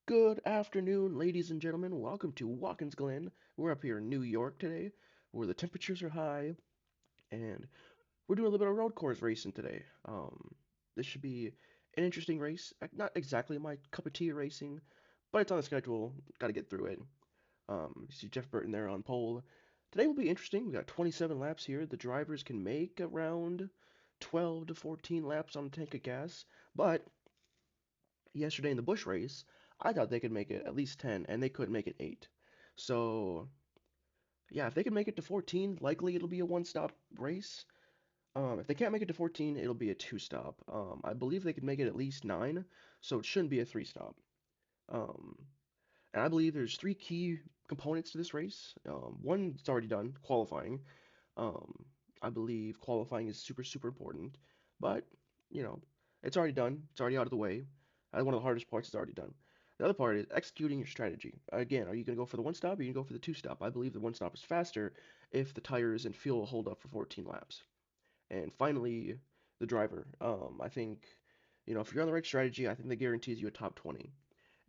Good afternoon, ladies and gentlemen. Welcome to Walkins, Glen. We're up here in New York today, where the temperatures are high, and we're doing a little bit of road course racing today. This should be an interesting race. Not exactly my cup of tea racing, but it's on the schedule. Got to get through it. You see Jeff Burton there on pole. Today will be interesting. We got 27 laps here. The drivers can make around 12 to 14 laps on a tank of gas, but yesterday in the Bush race, I thought they could make it at least 10, and they couldn't make it 8. So, yeah, if they can make it to 14, likely it'll be a one-stop race. If they can't make it to 14, it'll be a two-stop. I believe they could make it at least 9, so it shouldn't be a three-stop. Um, and I believe there's three key components to this race. One's already done, qualifying. Um, I believe qualifying is super, super important, but you know, it's already done. It's already out of the way. One of the hardest parts is already done. The other part is executing your strategy. Again, are you going to go for the one stop or are you going to go for the two stop? I believe the one stop is faster if the tires and fuel hold up for 14 laps. And finally, the driver. I think, if you're on the right strategy, I think that guarantees you a top 20.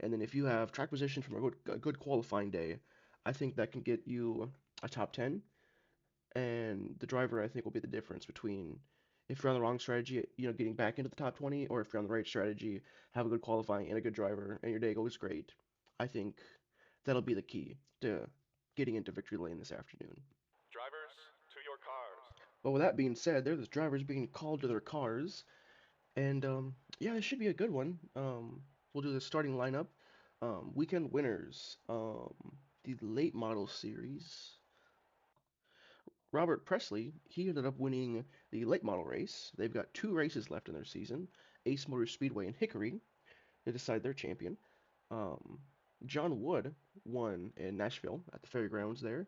And then if you have track position from a good qualifying day, I think that can get you a top 10. And the driver, I think, will be the difference between if you're on the wrong strategy, getting back into the top 20, or if you're on the right strategy, have a good qualifying and a good driver, and your day goes great. I think that'll be the key to getting into victory lane this afternoon. Drivers, to your cars. But with that being said, there's drivers being called to their cars, and yeah, it should be a good one. We'll do the starting lineup. Weekend winners. The late model series. Robert Presley, he ended up winning the late model race. They've got two races left in their season, Ace Motor Speedway and Hickory, to decide their champion. Um, John Wood won in Nashville at the fairgrounds there.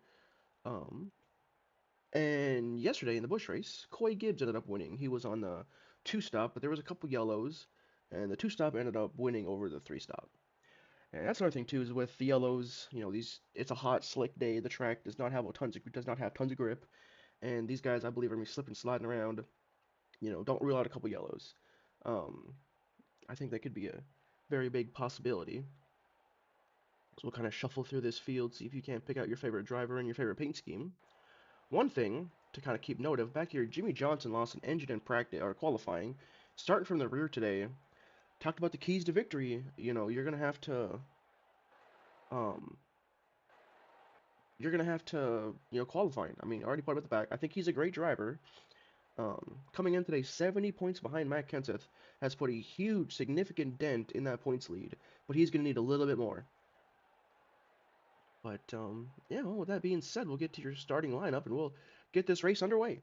Um, and yesterday in the Bush race, Coy Gibbs ended up winning. He was on the two stop, but there was a couple yellows, and the two stop ended up winning over the three stop. And that's another thing too is with the yellows, these it's a hot, slick day. The track does not have tons of grip, and these guys I believe are gonna be slipping, sliding around. Don't rule out a couple yellows. Um, I think that could be a very big possibility. So we'll kind of shuffle through this field, see if you can't pick out your favorite driver and your favorite paint scheme. One thing to kind of keep note of back here, Jimmy Johnson lost an engine in practice or qualifying, starting from the rear today. Talked about the keys to victory. Um, you're gonna have to, qualifying. I mean, already put him at the back. I think he's a great driver. Coming in today, 70 points behind Matt Kenseth, has put a huge, significant dent in that points lead, but he's going to need a little bit more. But, yeah, well, with that being said, we'll get to your starting lineup and we'll get this race underway.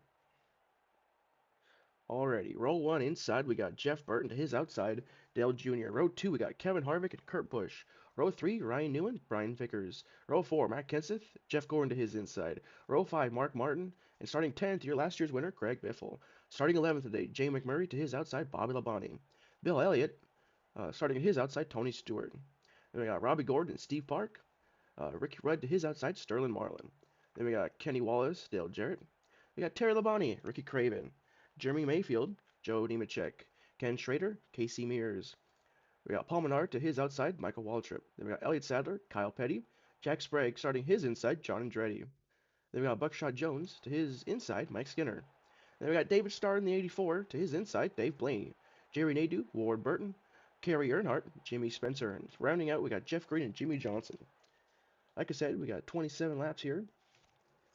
Alrighty, row one inside, we got Jeff Burton to his outside, Dale Jr. Row two, we got Kevin Harvick and Kurt Busch. Row three, Ryan Newman, Brian Vickers. Row four, Matt Kenseth, Jeff Gordon to his inside. Row five, Mark Martin. And starting 10th, your last year's winner, Greg Biffle. Starting 11th today, Jay McMurray to his outside, Bobby Labonte. Bill Elliott, starting at his outside, Tony Stewart. Then we got Robbie Gordon and Steve Park. Ricky Rudd to his outside, Sterling Marlin. Then we got Kenny Wallace, Dale Jarrett. We got Terry Labonte, Ricky Craven. Jeremy Mayfield, Joe Nemechek. Ken Schrader, Casey Mears. We got Paul Menard to his outside, Michael Waltrip. Then we got Elliott Sadler, Kyle Petty. Jack Sprague starting his inside, John Andretti. Then we got Buckshot Jones to his inside, Mike Skinner. Then we got David Starr in the 84 to his inside, Dave Blaney. Jerry Nadeau, Ward Burton. Kerry Earnhardt, Jimmy Spencer. And rounding out, we got Jeff Green and Jimmy Johnson. Like I said, we got 27 laps here.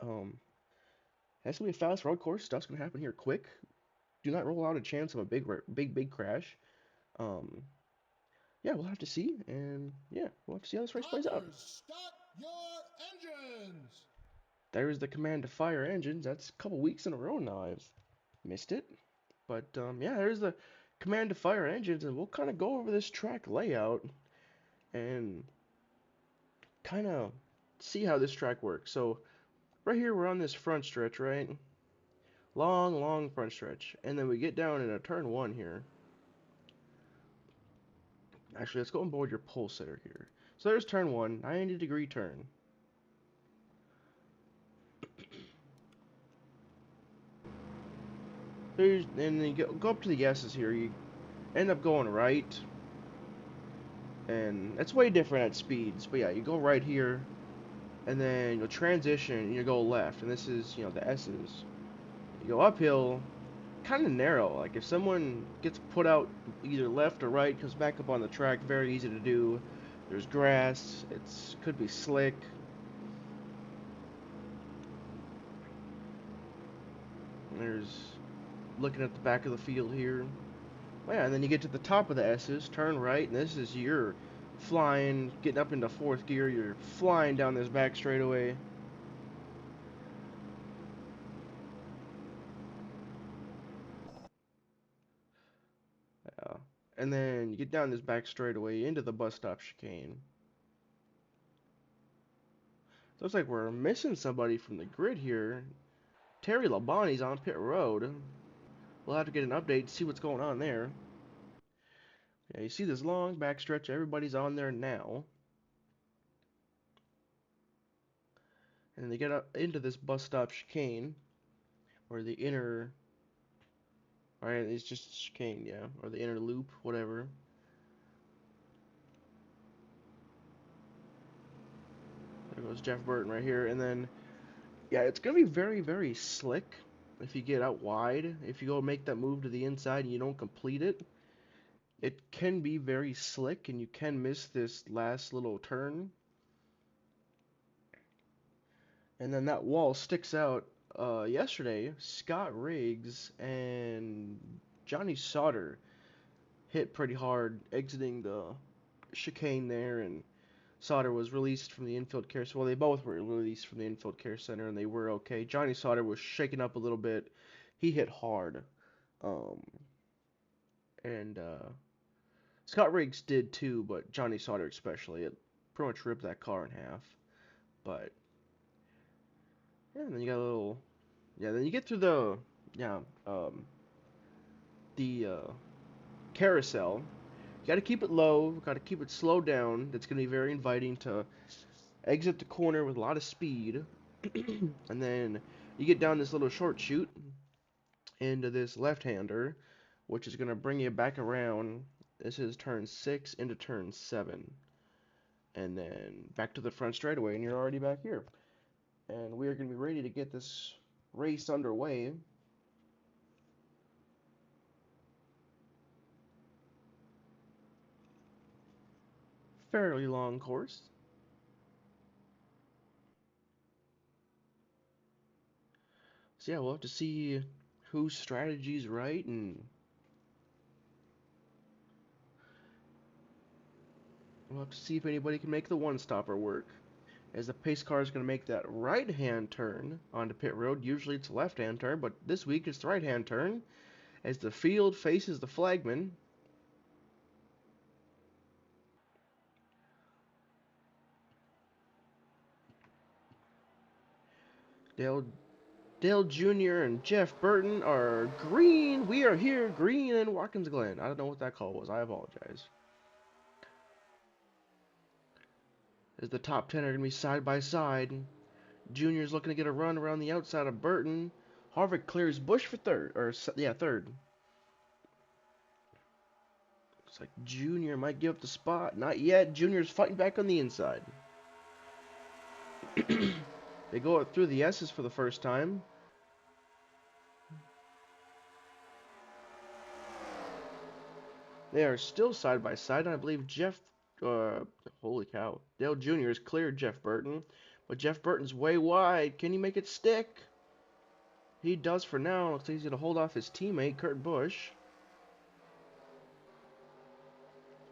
That's gonna be a fast road course. Stuff's gonna happen here quick. Do not rule out a chance of a big crash. Um, yeah, we'll have to see, and yeah, we'll have to see how this race plays out. Drivers, start your engines. There's the command to fire engines. That's a couple weeks in a row now I've missed it, but yeah, there's the command to fire engines, and we'll kind of go over this track layout and kind of see how this track works. So right here, we're on this front stretch, right? Long, long front stretch, and then we get down in a turn one here. Actually, let's go and board your pole sitter here. So there's turn one, 90-degree turn. And then you go up to the yeses here. You end up going right. And that's way different at speeds. But yeah, you go right here, and then you'll transition, and you go left. And this is, the S's. You go uphill, kind of narrow. Like if someone gets put out either left or right, comes back up on the track, very easy to do. There's grass. It's could be slick. There's looking at the back of the field here. Well, yeah, and then you get to the top of the S's, turn right, and this is your flying, getting up into fourth gear. You're flying down this back straightaway. And then you get down this back straightaway into the bus stop chicane. Looks like we're missing somebody from the grid here. Terry Labonte's on pit road. We'll have to get an update to see what's going on there. Yeah, you see this long backstretch. Everybody's on there now. And they get up into this bus stop chicane, or the inner. Alright, it's just chicane, yeah, or the inner loop, whatever. There goes Jeff Burton right here, and then yeah, it's gonna be very, very slick if you get out wide. If you go make that move to the inside and you don't complete it, it can be very slick, and you can miss this last little turn. And then that wall sticks out. Yesterday, Scott Riggs and Johnny Sauter hit pretty hard exiting the chicane there, and Sauter was released from the infield care. Well, they both were released from the infield care center, and they were okay. Johnny Sauter was shaken up a little bit. He hit hard, um, and Scott Riggs did too, but Johnny Sauter especially. It pretty much ripped that car in half. But yeah, and then you got a little. Yeah, then you get through the yeah the carousel. You got to keep it low. Got to keep it slowed down. That's going to be very inviting to exit the corner with a lot of speed. And then you get down this little short chute into this left-hander, which is going to bring you back around. This is turn 6 into turn 7. And then back to the front straightaway, and you're already back here. And we are going to be ready to get this race underway. Fairly long course. So yeah, we'll have to see whose strategy's right, and we'll have to see if anybody can make the one-stopper work. As the pace car is going to make that right-hand turn onto pit road. Usually it's a left-hand turn, but this week it's the right-hand turn as the field faces the flagman. Dale Dale Jr. and Jeff Burton are green. We are here, green in Walkins Glen. I don't know what that call was. I apologize. As the top 10 are going to be side by side. Junior's looking to get a run around the outside of Burton. Harvick clears Bush for third. Third. Looks like Junior might give up the spot. Not yet. Junior's fighting back on the inside. They go up through the S's for the first time. They are still side by side, and I believe holy cow, Dale Jr. has cleared Jeff Burton, but Jeff Burton's way wide. Can he make it stick? He does for now. Looks like he's going to hold off his teammate, Kurt Busch.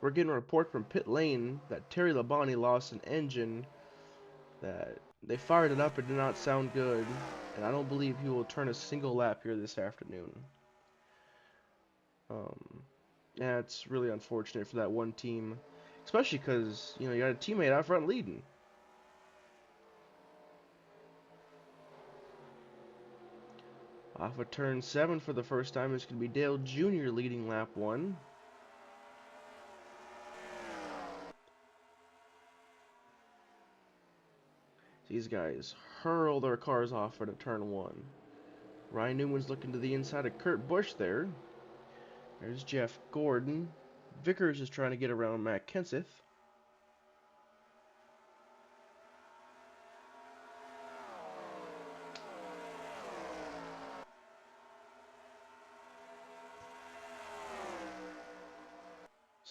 We're getting a report from pit lane that Terry Labonte lost an engine, that they fired it up. It did not sound good, and I don't believe he will turn a single lap here this afternoon. Yeah, it's really unfortunate for that one team, especially because, you got a teammate out front leading. Off of turn 7 for the first time, it's going to be Dale Jr. leading lap 1. These guys hurl their cars off at a turn 1. Ryan Newman's looking to the inside of Kurt Busch there. There's Jeff Gordon. Vickers is trying to get around Matt Kenseth.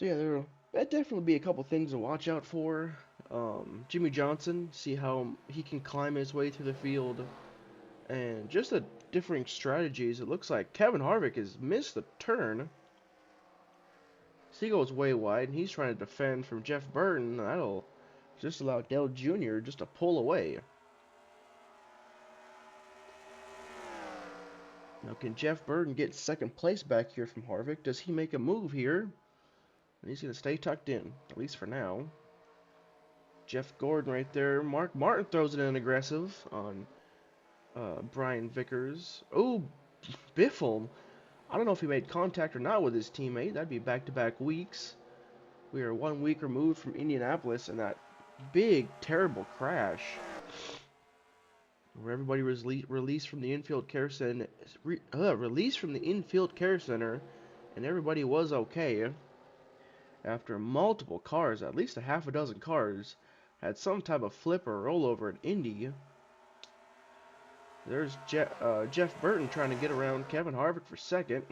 So yeah, that definitely be a couple things to watch out for. Jimmy Johnson, see how he can climb his way through the field, and just the differing strategies. It looks like Kevin Harvick has missed the turn. So he goes way wide, and he's trying to defend from Jeff Burton. That'll just allow Dale Jr. just to pull away. Now, can Jeff Burton get second place back here from Harvick? Does he make a move here? And he's going to stay tucked in, at least for now. Jeff Gordon right there. Mark Martin throws it in aggressive on Brian Vickers. Oh, Biffle. I don't know if he made contact or not with his teammate. That'd be back-to-back weeks. We are 1 week removed from Indianapolis and that big, terrible crash where everybody was released from the infield care center, released from the infield care center, and everybody was okay after multiple cars, at least a half a dozen cars, had some type of flip or rollover at Indy. There's Jeff Burton trying to get around Kevin Harvick for second.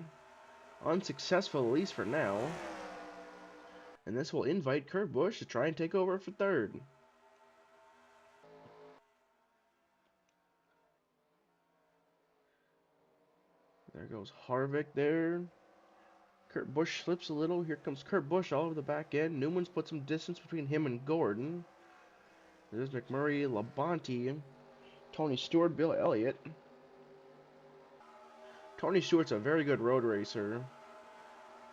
Unsuccessful, at least for now. And this will invite Kurt Busch to try and take over for third. There goes Harvick there. Kurt Busch slips a little. Here comes Kurt Busch all over the back end. Newman's put some distance between him and Gordon. There's McMurray, Labonte, Tony Stewart, Bill Elliott. Tony Stewart's a very good road racer.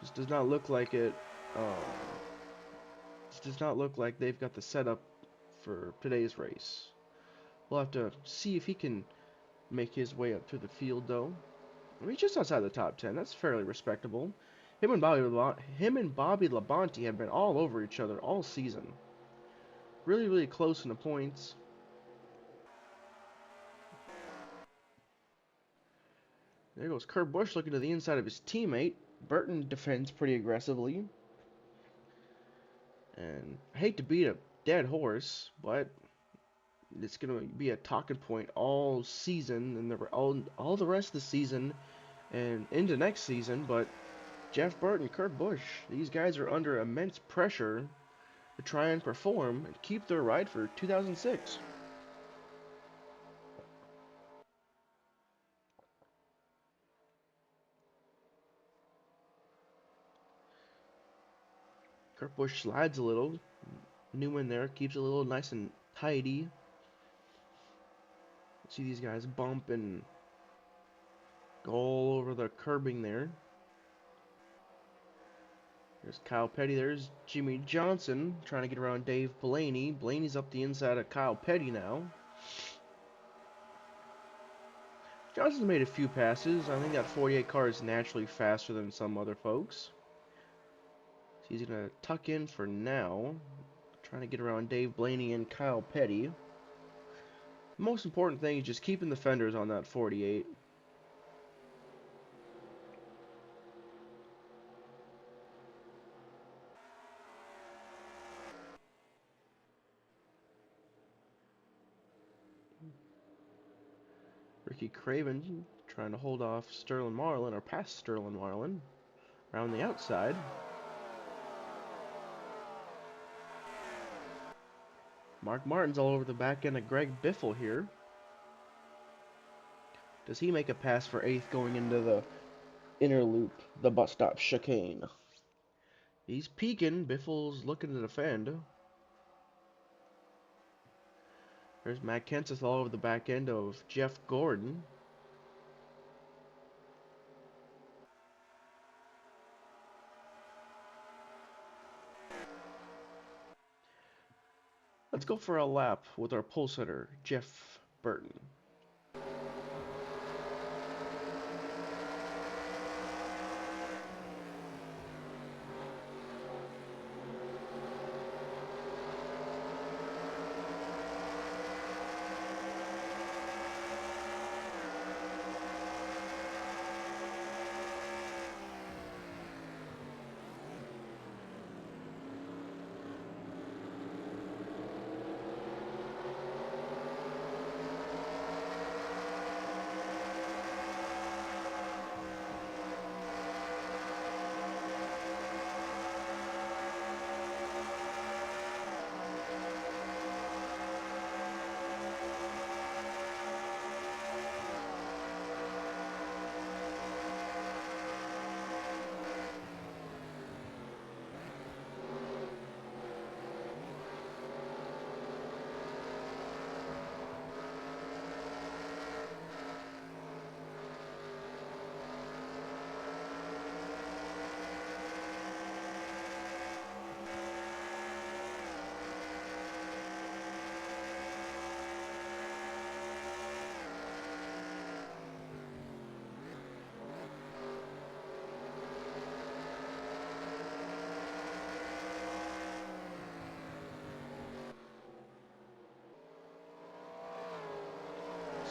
Just does not look like it. Just does not look like they've got the setup for today's race. We'll have to see if he can make his way up through the field, though. I mean, just outside the top 10. That's fairly respectable. Him and Bobby Labonte have been all over each other all season. Really, really close in the points. There goes Kurt Busch looking to the inside of his teammate. Burton defends pretty aggressively. And I hate to beat a dead horse, but it's going to be a talking point all season and all the rest of the season and into next season. But Jeff Burton, Kurt Busch, these guys are under immense pressure to try and perform and keep their ride for 2006. Kurt Busch slides a little. Newman there keeps it a little nice and tidy. See these guys bump and go all over the curbing there. There's Kyle Petty. There's Jimmy Johnson trying to get around Dave Blaney. Blaney's up the inside of Kyle Petty now. Johnson's made a few passes. I think that 48 car is naturally faster than some other folks. So he's going to tuck in for now. Trying to get around Dave Blaney and Kyle Petty. The most important thing is just keeping the fenders on that 48. Ricky Craven trying to hold off Sterling Marlin, or past Sterling Marlin, around the outside. Mark Martin's all over the back end of Greg Biffle here. Does he make a pass for 8th going into the inner loop, the bus stop chicane? He's peeking. Biffle's looking to defend. There's Matt Kenseth all over the back end of Jeff Gordon. Let's go for a lap with our pole sitter, Jeff Burton.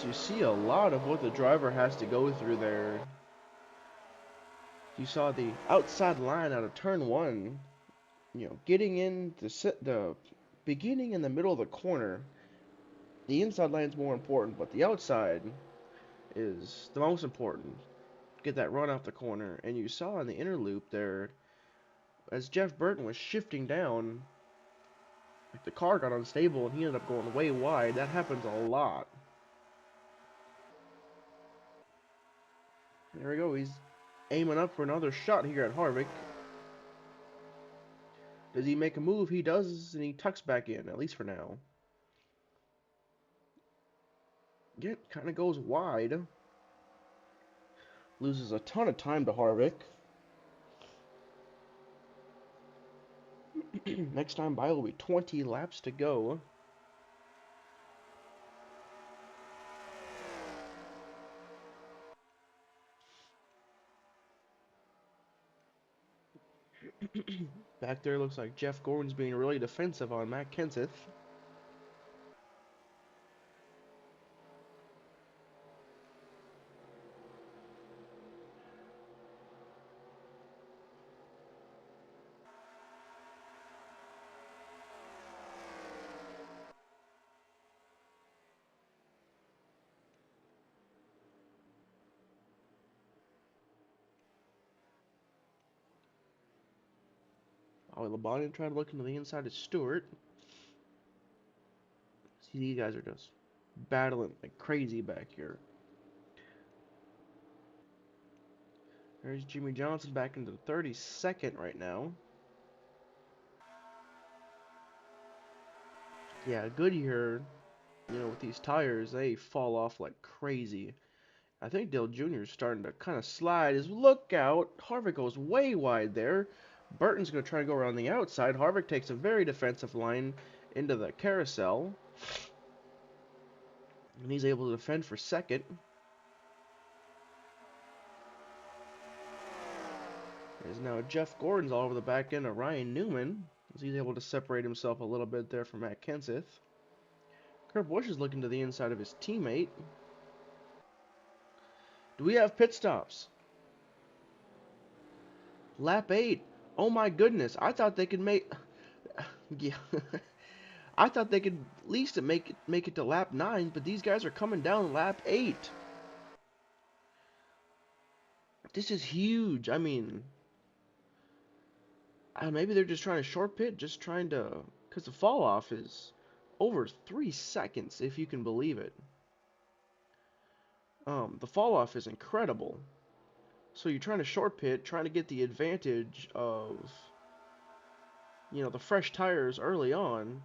you see a lot of what the driver has to go through there. You saw the outside line out of turn one, getting in the beginning and the middle of the corner. The inside line's more important, but the outside is the most important. Get that run off the corner, and you saw in the inner loop there, as Jeff Burton was shifting down, like the car got unstable and he ended up going way wide. That happens a lot. There we go. He's aiming up for another shot here at Harvick. Does he make a move? He does, and he tucks back in, at least for now. Get kind of goes wide. Loses a ton of time to Harvick. Next time by will be 20 laps to go. Back there looks like Jeff Gordon's being really defensive on Matt Kenseth. Oh, LeBron trying to look into the inside of Stewart. See, these guys are just battling like crazy back here. There's Jimmy Johnson back into the 32nd right now. Yeah, Goodyear, with these tires, they fall off like crazy. I think Dale Jr. is starting to kind of slide. His look out. Harvick goes way wide there. Burton's going to try to go around the outside. Harvick takes a very defensive line into the carousel. And he's able to defend for second. There's now Jeff Gordon's all over the back end of Ryan Newman, as he's able to separate himself a little bit there from Matt Kenseth. Kurt Busch is looking to the inside of his teammate. Do we have pit stops? Lap 8. Oh my goodness. I thought they could make... yeah. I thought they could at least make it to lap 9, but these guys are coming down lap 8. This is huge. I mean... maybe they're just trying to short pit, just trying to... Because the fall off is over 3 seconds, if you can believe it. The fall off is incredible. So you're trying to short pit, trying to get the advantage of, the fresh tires early on.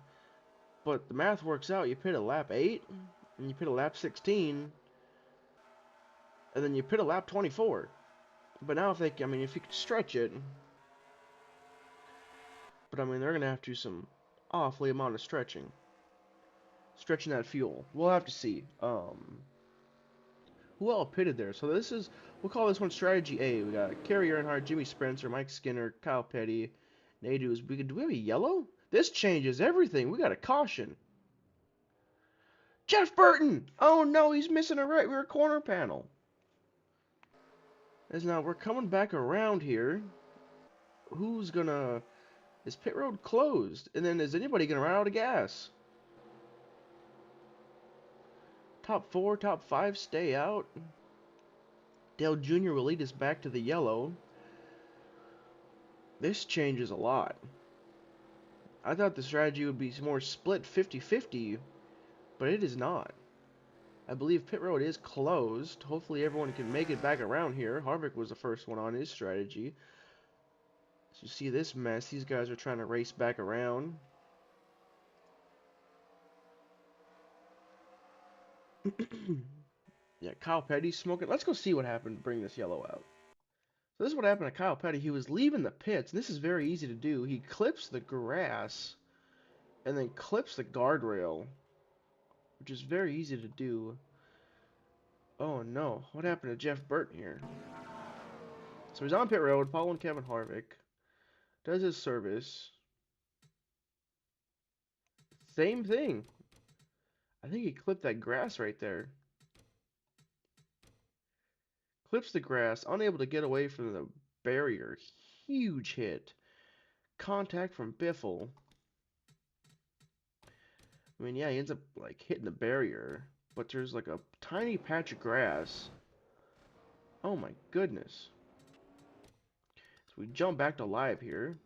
But the math works out. You pit a lap 8, and you pit a lap 16, and then you pit a lap 24. But now if you could stretch it, but they're going to have to do some awfully amount of stretching that fuel. We'll have to see. Who all pitted there? So we'll call this one strategy A. We got Kerry Earnhardt, Jimmy Spencer, Mike Skinner, Kyle Petty, Nadu. Do we have a yellow? This changes everything. We got a caution. Jeff Burton! Oh no, he's missing a right rear corner panel. As now we're coming back around here. Is pit road closed? And then is anybody gonna run out of gas? Top 4, top 5 stay out. Dale Jr. will lead us back to the yellow. This changes a lot. I thought the strategy would be more split 50-50, but it is not. I believe pit road is closed. Hopefully everyone can make it back around here. Harvick was the first one on his strategy. So you see this mess. These guys are trying to race back around. Yeah, Kyle Petty's smoking. Let's go see what happened to bring this yellow out. So this is what happened to Kyle Petty. He was leaving the pits, and this is very easy to do. He clips the grass and then clips the guardrail, which is very easy to do. Oh no, what happened to Jeff Burton here? So he's on pit road, following Kevin Harvick. Does his service. Same thing. I think he clipped that grass right there. clips the grass, unable to get away from the barrier. Huge hit. Contact from Biffle. I mean, yeah, he ends up like hitting the barrier, but there's like a tiny patch of grass. Oh my goodness. So we jump back to live here,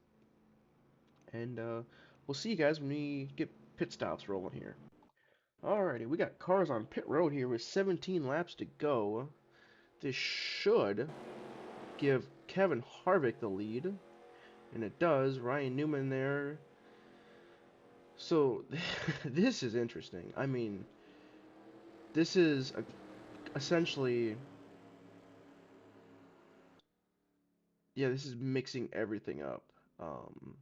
and we'll see you guys when we get pit stops rolling here. Alrighty, we got cars on pit road here with 17 laps to go. This should give Kevin Harvick the lead, and it does. Ryan Newman there. So this is interesting. I mean, this is essentially, yeah, this is mixing everything up. Um,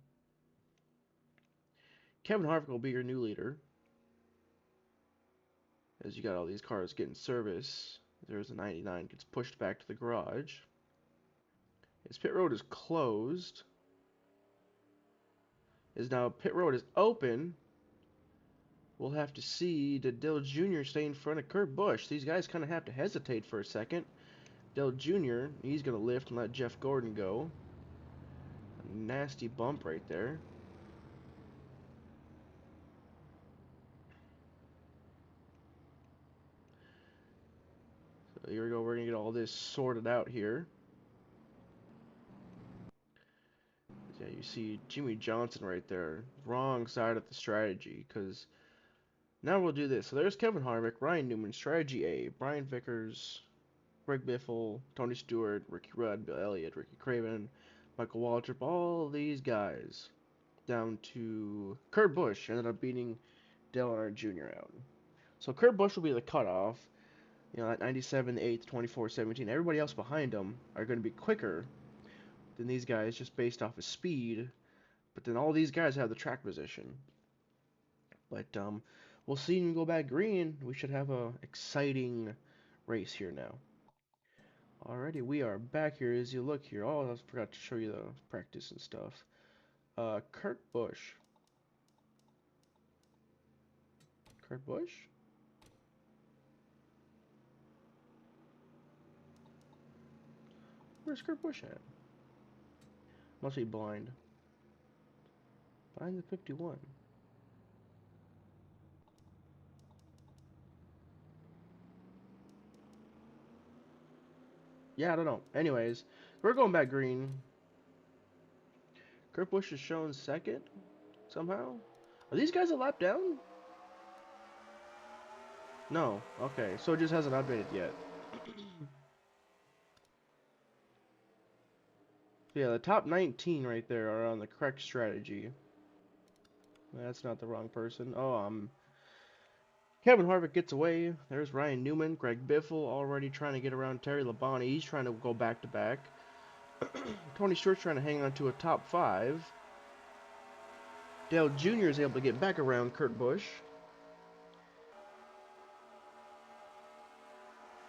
Kevin Harvick will be your new leader, as you got all these cars getting service. There's a 99, gets pushed back to the garage. His pit road is closed. Is now pit road is open. We'll have to see, did Dale Jr. stay in front of Kurt Busch? These guys kind of have to hesitate for a second. Dale Jr., he's going to lift and let Jeff Gordon go. A nasty bump right there. So here we go, we're going to get all this sorted out here. Yeah, you see Jimmy Johnson right there. Wrong side of the strategy, because now we'll do this. So there's Kevin Harvick, Ryan Newman, strategy A, Brian Vickers, Greg Biffle, Tony Stewart, Ricky Rudd, Bill Elliott, Ricky Craven, Michael Waltrip, all these guys down to Kurt Busch ended up beating Dale Earnhardt Jr. out. So Kurt Busch will be the cutoff. You know, at 97, 8th, 24, 17. Everybody else behind him are going to be quicker than these guys just based off of speed. But then all these guys have the track position. But we'll see when we go back green. We should have a exciting race here now. Alrighty, we are back here. As you look here, oh, I forgot to show you the practice and stuff. Kurt Busch. Kurt Busch? Where's Kurt Busch at? Must be blind. Behind the 51. Yeah, I don't know. Anyways, we're going back green. Kurt Busch is shown second somehow. Are these guys a lap down? No. Okay, so it just hasn't updated yet. Yeah, the top 19 right there are on the correct strategy. That's not the wrong person. Oh, Kevin Harvick gets away. There's Ryan Newman, Greg Biffle already trying to get around Terry Labonte. He's trying to go back to back. Tony Stewart's trying to hang on to a top 5. Dale Jr. is able to get back around Kurt Busch.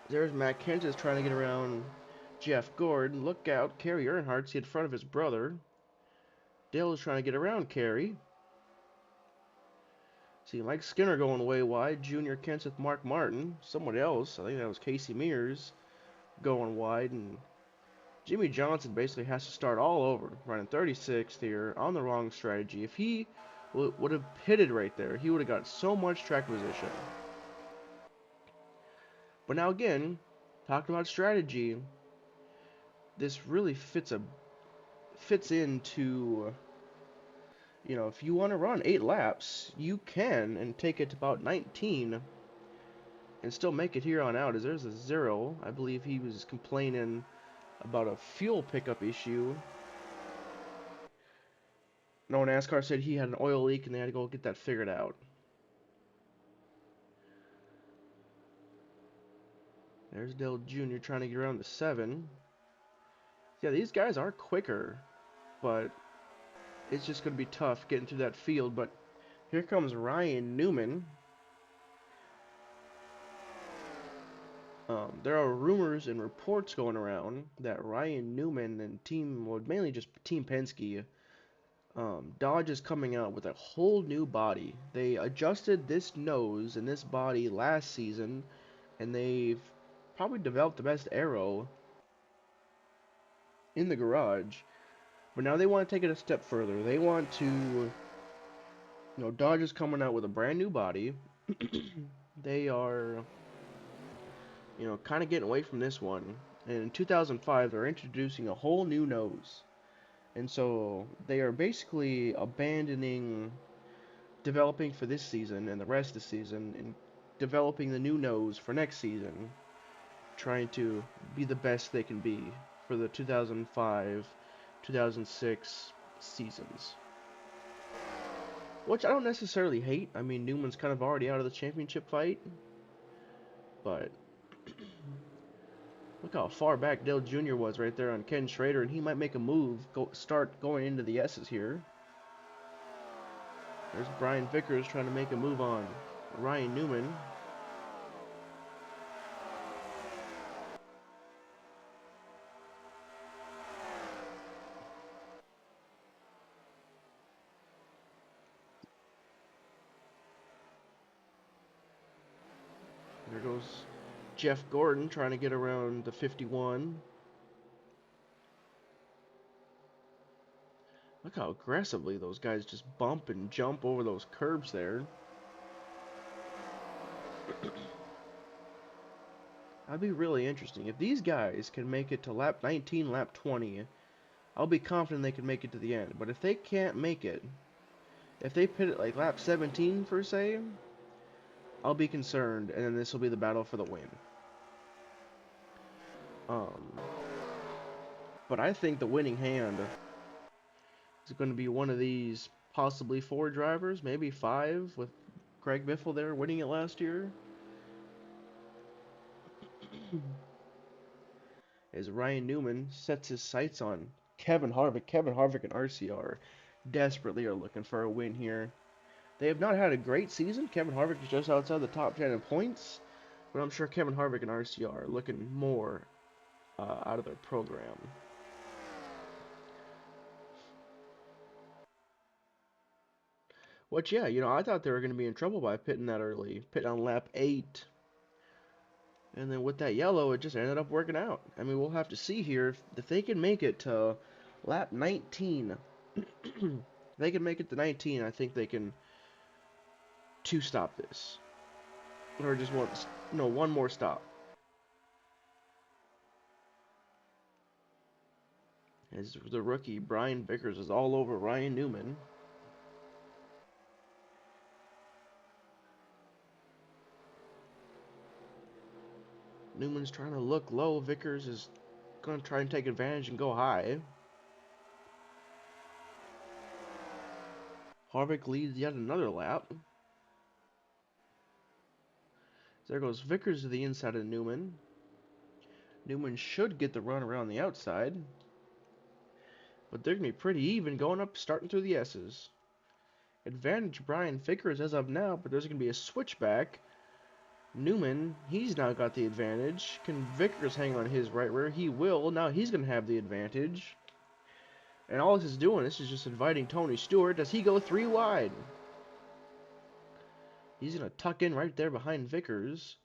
There's Matt Kenseth trying to get around Jeff Gordon. Look out, Kerry Earnhardt's in front of his brother. Dale is trying to get around Kerry. See, Mike Skinner going way wide. Junior Kenseth, Mark Martin. Someone else, I think that was Casey Mears, going wide. And Jimmy Johnson basically has to start all over, running 36th here on the wrong strategy. If he would have pitted right there, he would have got so much track position. But now again, talking about strategy, this really fits into, you know, if you want to run 8 laps, you can and take it to about 19 and still make it here on out. As there's a 0. I believe he was complaining about a fuel pickup issue. No, NASCAR said he had an oil leak and they had to go get that figured out. There's Dale Jr. trying to get around the 7. Yeah, these guys are quicker, but it's just going to be tough getting through that field. But here comes Ryan Newman. There are rumors and reports going around that Ryan Newman and mainly just Team Penske, Dodge is coming out with a whole new body. They adjusted this nose and this body last season, and they've probably developed the best aero in the garage. But now they want to take it a step further. They want to, Dodge is coming out with a brand new body. They are, kind of getting away from this one. And in 2005, they're introducing a whole new nose. And so they are basically abandoning developing for this season and the rest of the season and developing the new nose for next season, trying to be the best they can be for the 2005 2006 seasons. Which I don't necessarily hate. I mean, Newman's kind of already out of the championship fight. But look how far back Dale Jr. was right there on Ken Schrader, and he might make a move, start going into the S's here. There's Brian Vickers trying to make a move on Ryan Newman. There goes Jeff Gordon trying to get around the 51. Look how aggressively those guys just bump and jump over those curbs there. That'd be really interesting. If these guys can make it to lap 19, lap 20, I'll be confident they can make it to the end. But if they can't make it, if they pit it like lap 17 for say, I'll be concerned, and then this will be the battle for the win. But I think the winning hand is going to be one of these possibly 4 drivers, maybe 5, with Craig Biffle there winning it last year. As Ryan Newman sets his sights on Kevin Harvick. Kevin Harvick and RCR desperately are looking for a win here. They have not had a great season. Kevin Harvick is just outside the top 10 in points, but I'm sure Kevin Harvick and RCR are looking more out of their program. Which, yeah, I thought they were going to be in trouble by pitting that early. Pitting on lap 8. And then with that yellow, it just ended up working out. I mean, we'll have to see here if they can make it to lap 19. They can make it to 19. I think they can stop this. Or just one more stop. As the rookie, Brian Vickers, is all over Ryan Newman. Newman's trying to look low. Vickers is going to try and take advantage and go high. Harvick leads yet another lap. There goes Vickers to the inside of Newman. Newman should get the run around the outside. But they're going to be pretty even going up, starting through the S's. Advantage Brian Vickers as of now, but there's going to be a switchback. Newman, he's now got the advantage. Can Vickers hang on his right rear? He will. Now he's going to have the advantage. And all this is doing, this is just inviting Tony Stewart. Does he go 3 wide? He's going to tuck in right there behind Vickers.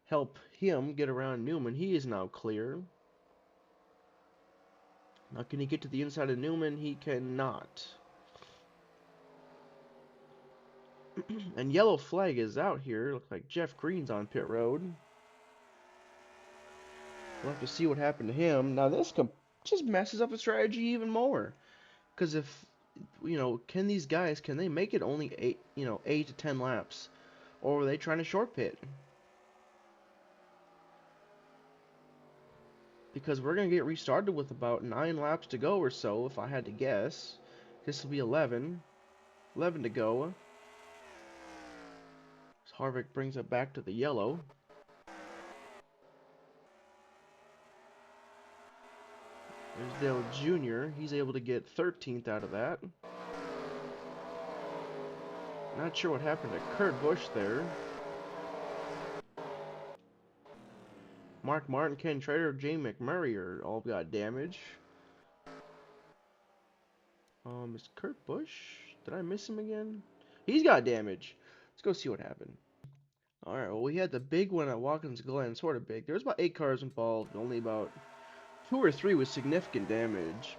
Help him get around Newman. He is now clear. Now can he get to the inside of Newman? He cannot. And yellow flag is out here. Looks like Jeff Green's on pit road. We'll have to see what happened to him. Now this just messes up the strategy even more. Because if, can these guys, can they make it only 8 to 10 laps? Or are they trying to short pit? Because we're going to get restarted with about 9 laps to go or so, if I had to guess. This will be 11. 11 to go. Harvick brings it back to the yellow. There's Dale Jr. He's able to get 13th out of that. Not sure what happened to Kurt Busch there. Mark Martin, Ken Schrader, Jamie McMurray are all got damage. Is Kurt Busch? Did I miss him again? He's got damage. Let's go see what happened. Alright, well, we had the big one at Walkins Glen, sort of big. There was about 8 cars involved, only about 2 or 3 with significant damage.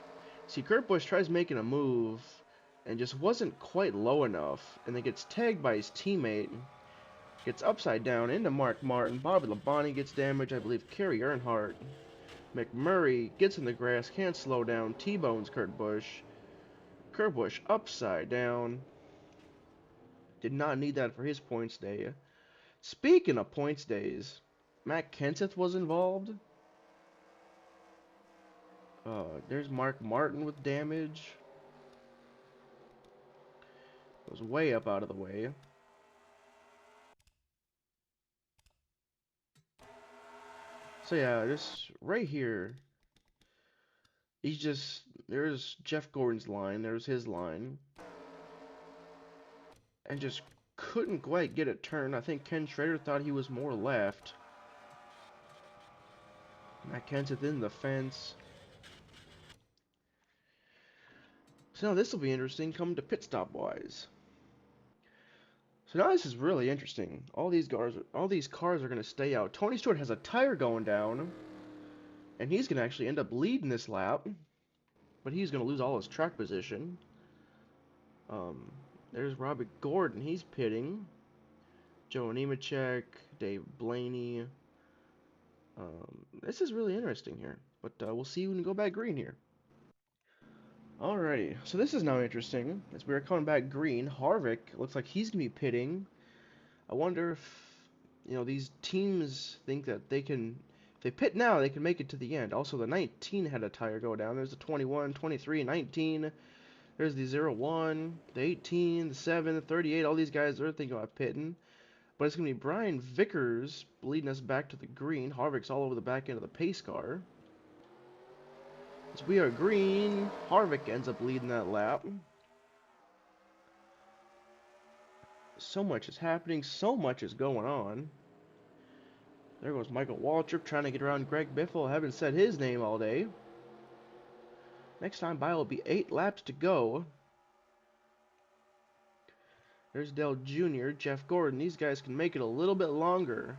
See, Kurt Busch tries making a move and just wasn't quite low enough, and then gets tagged by his teammate, gets upside down into Mark Martin. Bobby Labonte gets damaged, I believe Kerry Earnhardt. McMurray gets in the grass, can't slow down, T-bones Kurt Busch. Kurt Busch upside down. Did not need that for his points day. Speaking of points days, Matt Kenseth was involved. There's Mark Martin with damage. Was way up out of the way. So yeah, this right here, there's Jeff Gordon's line, there's his line, and just couldn't quite get it turned. I think Ken Schrader thought he was more left. Matt Kenseth in the fence. So now this will be interesting come to pit stop wise. So now this is really interesting. All these cars are going to stay out. Tony Stewart has a tire going down, and he's going to actually end up leading this lap, but he's going to lose all his track position. There's Robbie Gordon. He's pitting. Joe Nemechek, Dave Blaney. This is really interesting here, but we'll see when we go back green here. Alrighty, so this is now interesting. As we are coming back green, Harvick looks like he's going to be pitting. I wonder if, these teams think that they can, if they pit now, they can make it to the end. Also, the 19 had a tire go down. There's the 21, 23, 19. There's the 01, the 18, the 7, the 38. All these guys are thinking about pitting. But it's going to be Brian Vickers leading us back to the green. Harvick's all over the back end of the pace car. As we are green, Harvick ends up leading that lap. So much is happening. So much is going on. There goes Michael Waltrip trying to get around Greg Biffle. I haven't said his name all day. Next time by will be 8 laps to go. There's Dale Jr., Jeff Gordon. These guys can make it a little bit longer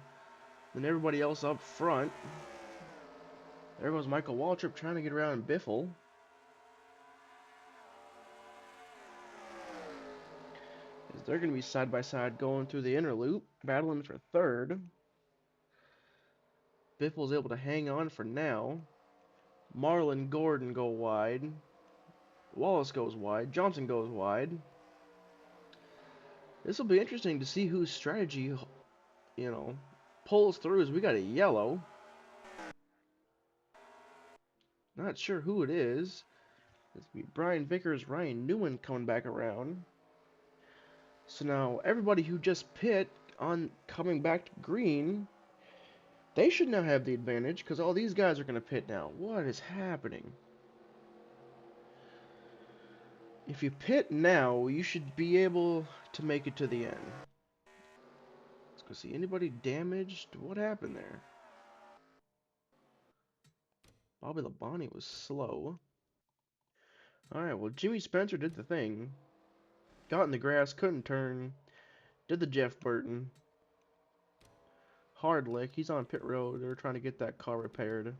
than everybody else up front. There goes Michael Waltrip trying to get around Biffle. As they're going to be side by side going through the inner loop, battling for third. Biffle's able to hang on for now. Marlon Gordon go wide. Wallace goes wide. Johnson goes wide. This will be interesting to see whose strategy, pulls through. As we got a yellow. Not sure who it is. This will be Brian Vickers, Ryan Newman coming back around. So now everybody who just pit on coming back to green, they should now have the advantage because all these guys are going to pit now. What is happening? If you pit now, you should be able to make it to the end. Let's go see. Anybody damaged? What happened there? Bobby Labonte was slow. Alright, well, Jimmy Spencer did the thing. Got in the grass, couldn't turn. Did the Jeff Burton. Hardlick, he's on pit road. They're trying to get that car repaired.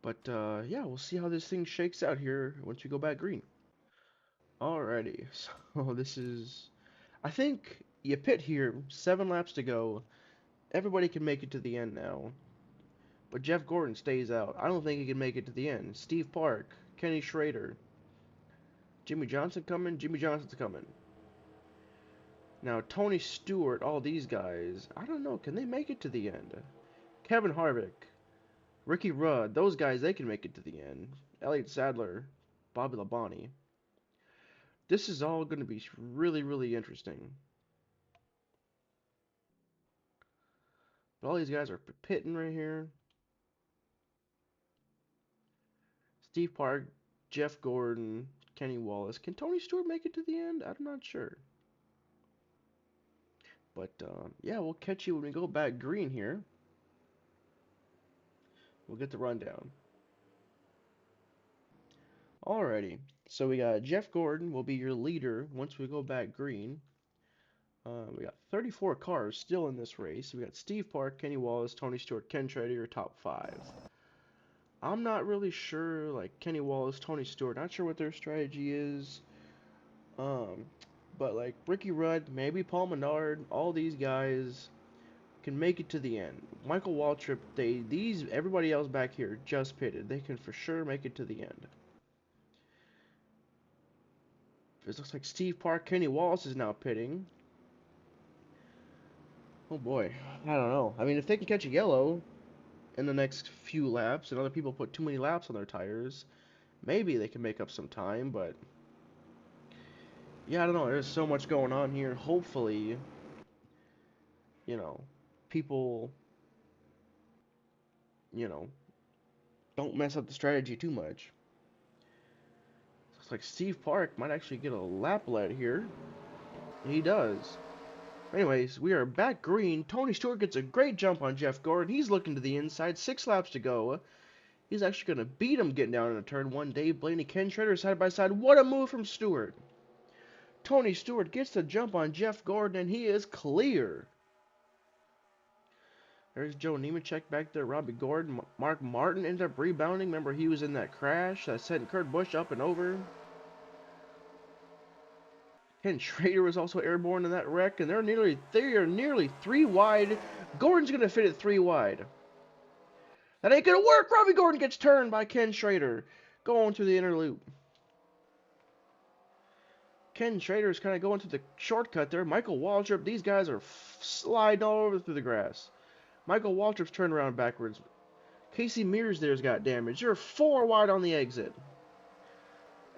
But, yeah, we'll see how this thing shakes out here once we go back green. Alrighty, so this is... I think you pit here, 7 laps to go. Everybody can make it to the end now. But Jeff Gordon stays out. I don't think he can make it to the end. Steve Park, Kenny Schrader. Jimmy Johnson coming? Jimmy Johnson's coming. Now, Tony Stewart, all these guys, I don't know, can they make it to the end? Kevin Harvick, Ricky Rudd, those guys, they can make it to the end. Elliott Sadler, Bobby Labonte. This is all going to be really, really interesting. But all these guys are pitting right here. Steve Park, Jeff Gordon, Kenny Wallace. Can Tony Stewart make it to the end? I'm not sure. But, yeah, we'll catch you when we go back green here. We'll get the rundown. Alrighty, so we got Jeff Gordon will be your leader once we go back green. We got 34 cars still in this race. We got Steve Park, Kenny Wallace, Tony Stewart, Ken Schrader, your top 5. I'm not really sure, like Kenny Wallace, Tony Stewart, not sure what their strategy is. Um, but like Ricky Rudd, maybe Paul Menard, all these guys can make it to the end. Michael Waltrip, everybody else back here just pitted. They can for sure make it to the end. It looks like Steve Park, Kenny Wallace is now pitting. Oh boy, I don't know. I mean, if they can catch a yellow in the next few laps and other people put too many laps on their tires, maybe they can make up some time, but yeah, I don't know. There's so much going on here. Hopefully, you know, people, you know, don't mess up the strategy too much. Looks like Steve Park might actually get a lap lead here. He does. Anyways, we are back green. Tony Stewart gets a great jump on Jeff Gordon. He's looking to the inside. 6 laps to go. He's actually going to beat him getting down into turn one. Dave Blaney, Ken Schrader side by side. What a move from Stewart. Tony Stewart gets the jump on Jeff Gordon, and he is clear. There's Joe Nemechek back there. Robbie Gordon. Mark Martin ended up rebounding. Remember, he was in that crash that sent Kurt Busch up and over. Ken Schrader was also airborne in that wreck, and they are nearly 3 wide. Gordon's going to fit it 3 wide. That ain't going to work. Robbie Gordon gets turned by Ken Schrader. Going through the inner loop. Ken Schrader's kind of going through the shortcut there. Michael Waltrip, these guys are sliding all over through the grass. Michael Waltrip's turned around backwards. Casey Mears there's got damage. You're 4 wide on the exit.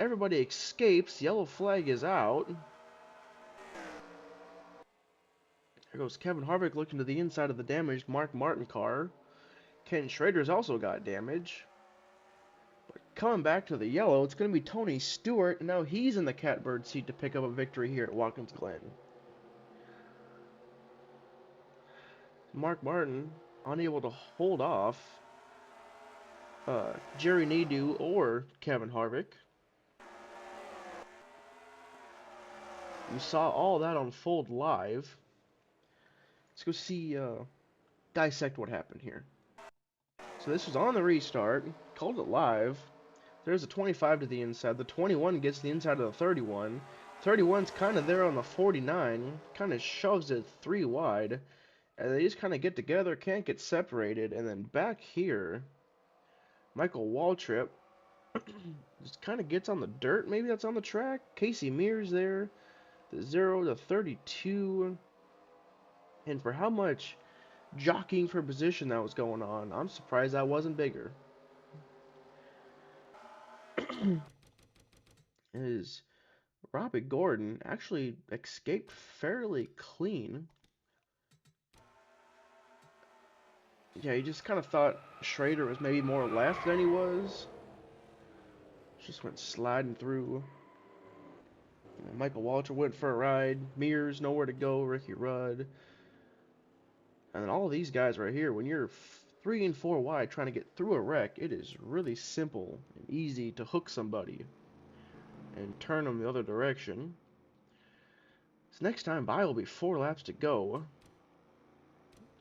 Everybody escapes. Yellow flag is out. There goes Kevin Harvick looking to the inside of the damaged Mark Martin car. Ken Schrader's also got damage. But coming back to the yellow, it's going to be Tony Stewart. And now he's in the catbird seat to pick up a victory here at Walkins Glen. Mark Martin unable to hold off Jerry Nadeau or Kevin Harvick. You saw all that unfold live. Let's go see, dissect what happened here. So this was on the restart. Called it live. There's a 25 to the inside. The 21 gets the inside of the 31. 31's kind of there on the 49. Kind of shoves it 3 wide. And they just kind of get together, can't get separated. And then back here, Michael Waltrip just kind of gets on the dirt. Maybe that's on the track. Casey Mears there. The 0 to 32. And for how much jockeying for position that was going on, I'm surprised that wasn't bigger. Is Robbie Gordon actually escaped fairly clean. Yeah, he just kind of thought Schrader was maybe more left than he was. Just went sliding through. Michael Walter went for a ride. Mears, nowhere to go. Ricky Rudd. And then all of these guys right here, when you're 3 and 4 wide trying to get through a wreck, it is really simple and easy to hook somebody and turn them the other direction. So next time by will be 4 laps to go.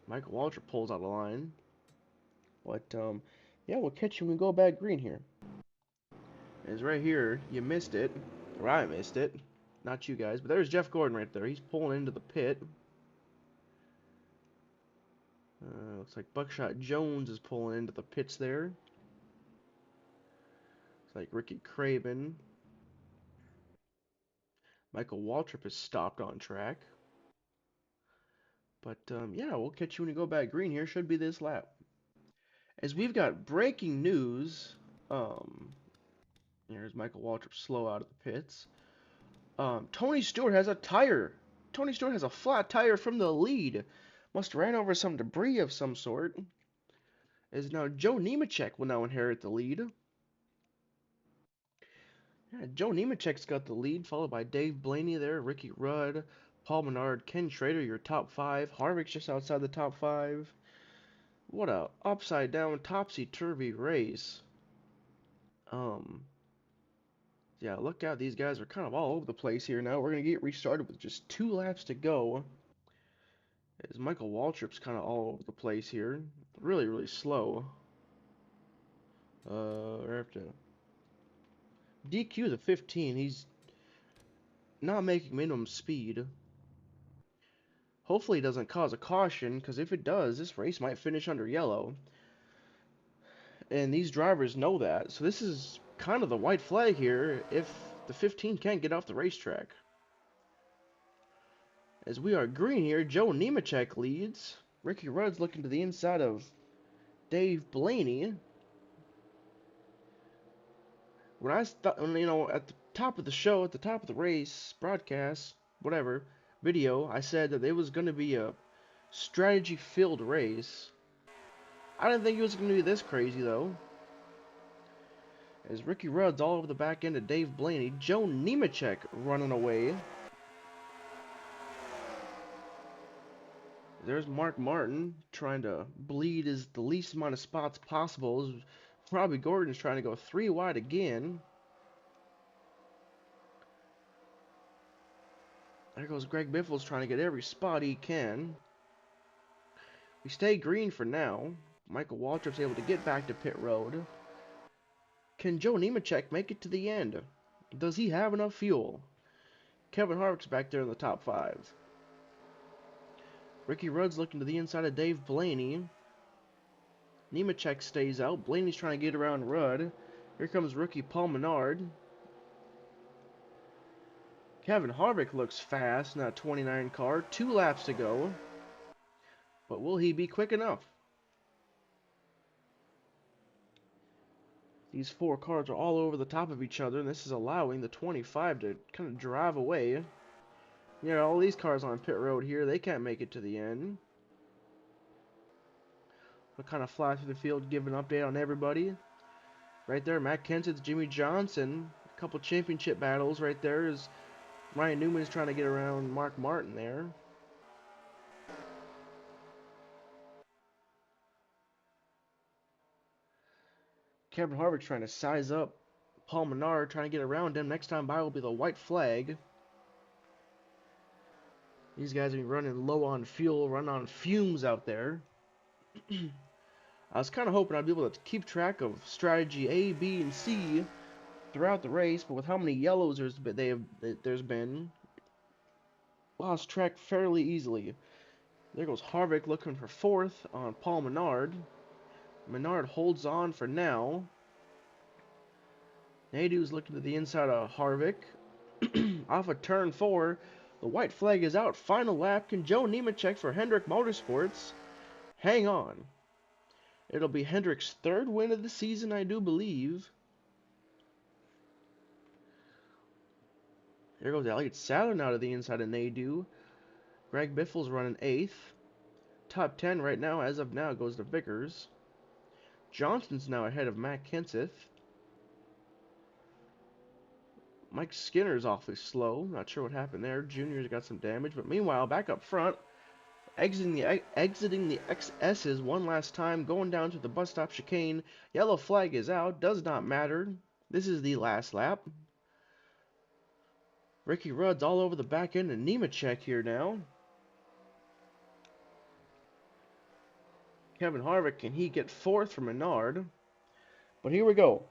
Michael Walter pulls out of line. But, yeah, we'll catch you when we go back green here. It's right here. You missed it. Or I missed it. Not you guys. But there's Jeff Gordon right there. He's pulling into the pit. Looks like Buckshot Jones is pulling into the pits there. It's like Ricky Craven. Michael Waltrip is stopped on track. But, yeah, we'll catch you when you go back green here. Should be this lap. As we've got breaking news, here's Michael Waltrip slow out of the pits. Tony Stewart has a tire. Tony Stewart has a flat tire from the lead. Must have ran over some debris of some sort. As now Joe Nemechek will now inherit the lead. Yeah, Joe Nemechek's got the lead, followed by Dave Blaney there, Ricky Rudd, Paul Menard, Ken Schrader, your top 5. Harvick's just outside the top 5. What a upside down, topsy-turvy race. Yeah, look out, these guys are kind of all over the place here now. We're going to get restarted with just 2 laps to go. As Michael Waltrip's kind of all over the place here. Really, really slow. We have to DQ the 15. He's not making minimum speed. Hopefully it doesn't cause a caution, because if it does, this race might finish under yellow. And these drivers know that. So this is kind of the white flag here if the 15 can't get off the racetrack. As we are green here, Joe Nemechek leads. Ricky Rudd's looking to the inside of Dave Blaney. When I thought, at the top of the show, at the top of the race, broadcast, whatever, video, I said that it was going to be a strategy-filled race. I didn't think it was going to be this crazy, though. As Ricky Rudd's all over the back end of Dave Blaney, Joe Nemechek running away. There's Mark Martin trying to bleed the least amount of spots possible. Robbie Gordon's trying to go 3 wide again. There goes Greg Biffle's trying to get every spot he can. We stay green for now. Michael Waltrip's able to get back to pit road. Can Joe Nemechek make it to the end? Does he have enough fuel? Kevin Harvick's back there in the top 5. Ricky Rudd's looking to the inside of Dave Blaney. Nemechek stays out. Blaney's trying to get around Rudd. Here comes rookie Paul Menard. Kevin Harvick looks fast in that 29 car. 2 laps to go. But will he be quick enough? These 4 cars are all over the top of each other, and this is allowing the 25 to kind of drive away. Yeah, all these cars on pit road here, they can't make it to the end. We'll kind of fly through the field, give an update on everybody. Right there, Matt Kenseth, Jimmy Johnson. A couple championship battles right there as Ryan Newman is trying to get around Mark Martin there. Kevin Harvick trying to size up Paul Menard, trying to get around him. Next time by will be the white flag. These guys are running low on fuel, running on fumes out there. I was kind of hoping I'd be able to keep track of strategy A, B, and C throughout the race, but with how many yellows there's been, lost track fairly easily. There goes Harvick looking for 4th on Paul Menard. Menard holds on for now. Nadeau's looking to the inside of Harvick. Off of turn 4, the white flag is out. Final lap. Can Joe Nemechek for Hendrick Motorsports hang on? It'll be Hendrick's 3rd win of the season, I do believe. Here goes Elliott Sadler now to the inside of Nadeau. Greg Biffle's running 8th. Top 10 right now, as of now, goes to Vickers. Johnson's now ahead of Matt Kenseth. Mike Skinner's awfully slow. Not sure what happened there. Junior's got some damage. But meanwhile, back up front, exiting the XS's one last time, going down to the bus stop chicane. Yellow flag is out. Does not matter. This is the last lap. Ricky Rudd's all over the back end, and Nemechek here now. Kevin Harvick, can he get 4th from Menard? But here we go.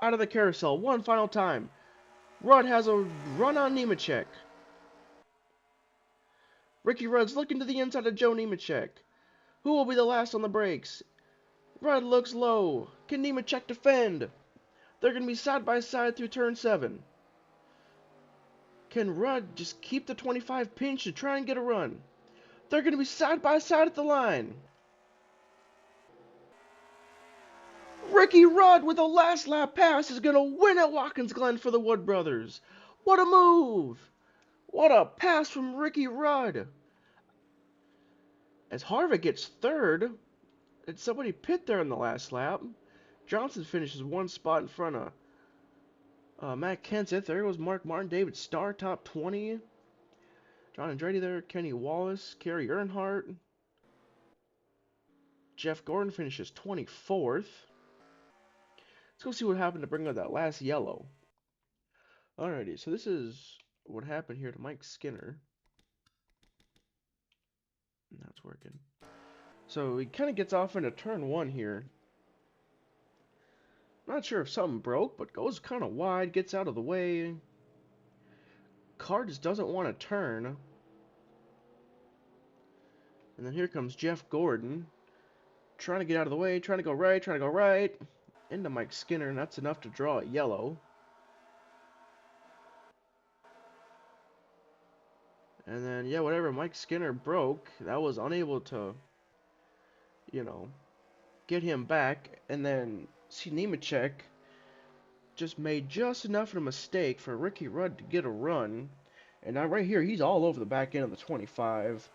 Out of the carousel, one final time. Rudd has a run on Nemechek. Ricky Rudd's looking to the inside of Joe Nemechek. Who will be the last on the brakes? Rudd looks low. Can Nemechek defend? They're going to be side by side through turn 7. Can Rudd just keep the 25 pinch to try and get a run? They're going to be side by side at the line. Ricky Rudd with a last lap pass is going to win at Walkins Glen for the Wood Brothers. What a move! What a pass from Ricky Rudd. As Harvick gets 3rd, did somebody pit there in the last lap? Johnson finishes 1 spot in front of Matt Kenseth. There goes Mark Martin, David Starr, top 20. John Andretti there, Kenny Wallace, Kerry Earnhardt. Jeff Gordon finishes 24th. Let's go see what happened to bring up that last yellow. Alrighty, so this is what happened here to Mike Skinner. Now it's working. So he kind of gets off into turn 1 here. Not sure if something broke, but goes kind of wide, gets out of the way. Car just doesn't want to turn. And then here comes Jeff Gordon, trying to get out of the way, trying to go right, trying to go right. Into Mike Skinner, and that's enough to draw a yellow. And then, yeah, whatever Mike Skinner broke, that was unable to, you know, get him back. And then see Nemechek just made just enough of a mistake for Ricky Rudd to get a run. And now right here, he's all over the back end of the 25.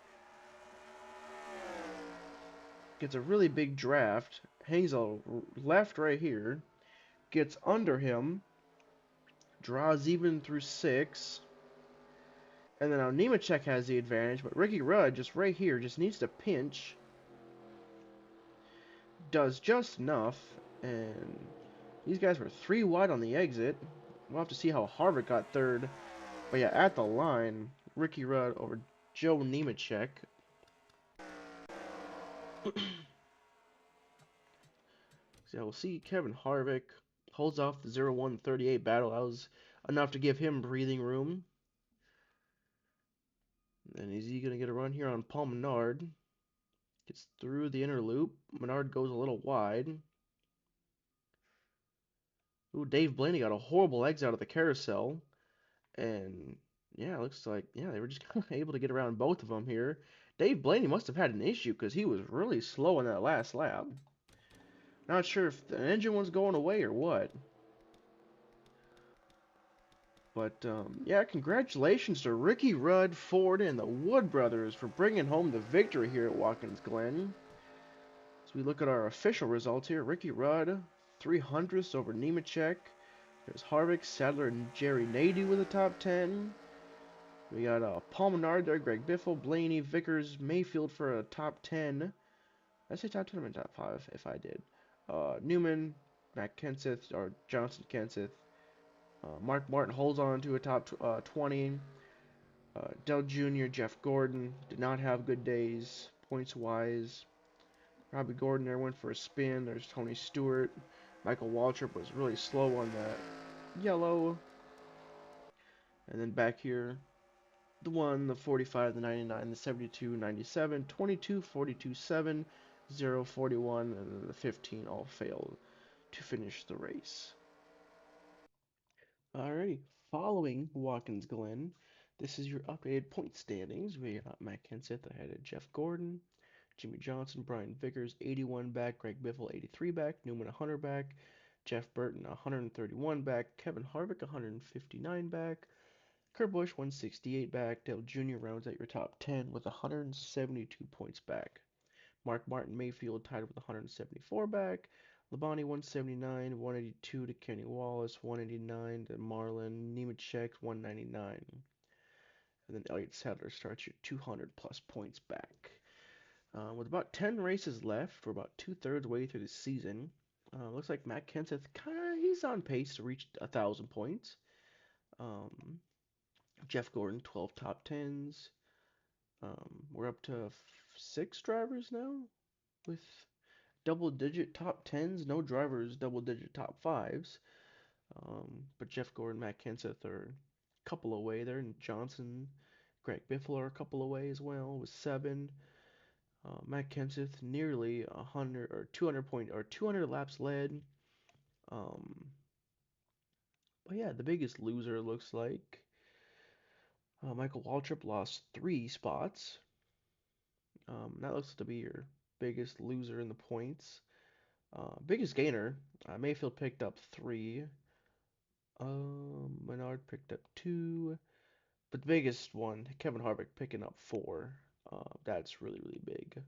Gets a really big draft. Hangs a left right here. Gets under him. Draws even through 6. And then now Nemechek has the advantage, but Ricky Rudd just right here just needs to pinch. Does just enough. And these guys were 3 wide on the exit. We'll have to see how Harvick got third. But yeah, at the line, Ricky Rudd over Joe Nemechek. So we'll see Kevin Harvick holds off the 0-1-38 battle. That was enough to give him breathing room. And is he going to get a run here on Paul Menard? Gets through the inner loop. Menard goes a little wide. Ooh, Dave Blaney got a horrible exit out of the carousel. And yeah, it looks like, yeah, they were just kind of able to get around both of them here. Dave Blaney must have had an issue because he was really slow in that last lap. Not sure if the engine was going away or what. But, yeah, congratulations to Ricky Rudd, Ford, and the Wood Brothers for bringing home the victory here at Walkins Glen. As we look at our official results here, Ricky Rudd, 300ths over Nemechek. There's Harvick, Sadler, and Jerry Nadu with the top 10. We got Paul Menard there, Greg Biffle, Blaney, Vickers, Mayfield for a top 10. Did I say top 10 or top 5? If I did. Newman, Matt Kenseth, or Johnson Kenseth. Mark Martin holds on to a top 20. Dell Jr., Jeff Gordon did not have good days, points-wise. Robbie Gordon there went for a spin. There's Tony Stewart. Michael Waltrip was really slow on that yellow. And then back here, the 1, the 45, the 99, the 72, 97, 22, 42, 7, 0, 41, and then the 15 all failed to finish the race. Alrighty, following Watkins Glen, this is your updated point standings. We got Matt Kenseth ahead of Jeff Gordon, Jimmy Johnson, Brian Vickers, 81 back, Greg Biffle, 83 back, Newman, 100 back, Jeff Burton, 131 back, Kevin Harvick, 159 back, Kurt Busch, 168 back, Dale Jr. rounds out your top 10 with 172 points back. Mark Martin Mayfield tied with 174 back. Labonte 179, 182 to Kenny Wallace, 189 to Marlin, Nemechek 199. And then Elliott Sadler starts your 200 plus points back. With about 10 races left, we're about 2/3 way through the season. Looks like Matt Kenseth, he's on pace to reach 1,000 points. Jeff Gordon, 12 top 10s. We're up to 6 drivers now with double-digit top 10s. No drivers double-digit top 5s. But Jeff Gordon, Matt Kenseth are a couple away there, and Johnson, Greg Biffle are a couple away as well with 7. Matt Kenseth nearly 100 or 200 laps led. But yeah, the biggest loser looks like Michael Waltrip lost 3 spots. That looks to be your biggest loser in the points. Biggest gainer, Mayfield picked up 3. Menard picked up 2. But the biggest one, Kevin Harvick picking up 4. That's really, really big.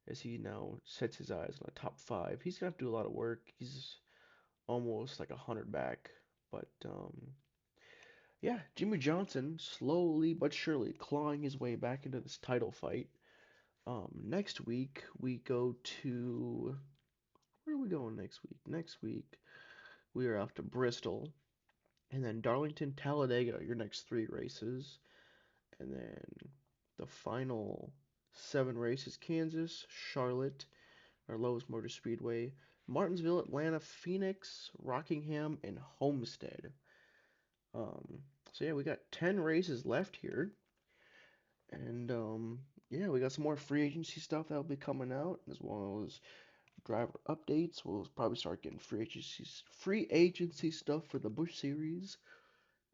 As he now sets his eyes on the top 5. He's going to have to do a lot of work. He's almost like 100 back. But, yeah, Jimmy Johnson slowly but surely clawing his way back into this title fight. Next week, we go to... Where are we going next week? Next week, we are off to Bristol. And then Darlington, Talladega are your next 3 races. And then the final 7 races, Kansas, Charlotte, our Lowe's Motor Speedway, Martinsville, Atlanta, Phoenix, Rockingham, and Homestead. Um, so yeah, we got 10 races left here, and yeah, we got some more free agency stuff that'll be coming out, as well as driver updates. We'll probably start getting free agency stuff for the Busch Series,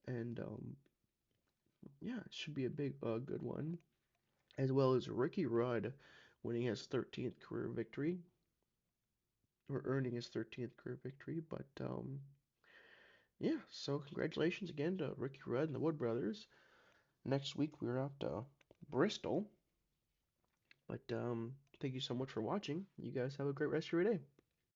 and yeah, it should be a big, good one, as well as Ricky Rudd winning his 13th career victory, or earning his 13th career victory. But yeah, so congratulations again to Ricky Rudd and the Wood brothers. Next week we're out to Bristol. But thank you so much for watching. You guys have a great rest of your day.